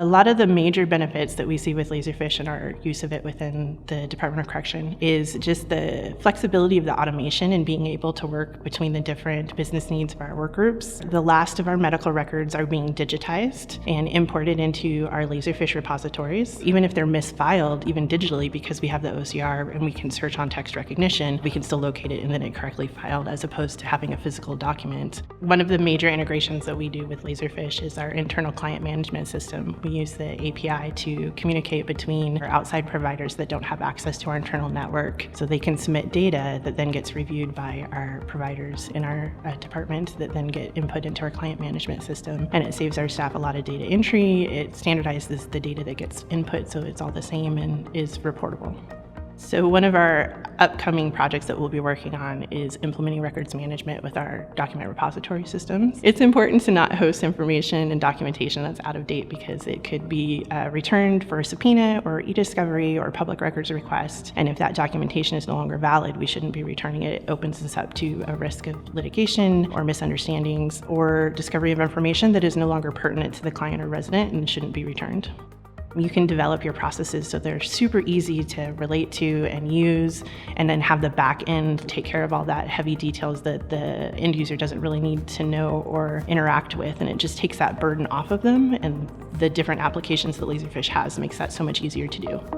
A lot of the major benefits that we see with Laserfiche and our use of it within the Department of Correction is just the flexibility of the automation and being able to work between the different business needs of our work groups. The last of our medical records are being digitized and imported into our Laserfiche repositories. Even if they're misfiled, even digitally, because we have the OCR and we can search on text recognition, we can still locate it and then it correctly filed as opposed to having a physical document. One of the major integrations that we do with Laserfiche is our internal client management system. We use the API to communicate between our outside providers that don't have access to our internal network, so they can submit data that then gets reviewed by our providers in our department that then get input into our client management system. And it saves our staff a lot of data entry. It standardizes the data that gets input so it's all the same and is reportable. So one of our upcoming projects that we'll be working on is implementing records management with our document repository systems. It's important to not host information and documentation that's out of date because it could be returned for a subpoena or e-discovery or public records request. And if that documentation is no longer valid, we shouldn't be returning it. It opens us up to a risk of litigation or misunderstandings or discovery of information that is no longer pertinent to the client or resident and shouldn't be returned. You can develop your processes so they're super easy to relate to and use, and then have the back end take care of all that heavy details that the end user doesn't really need to know or interact with, and it just takes that burden off of them, and the different applications that Laserfiche has makes that so much easier to do.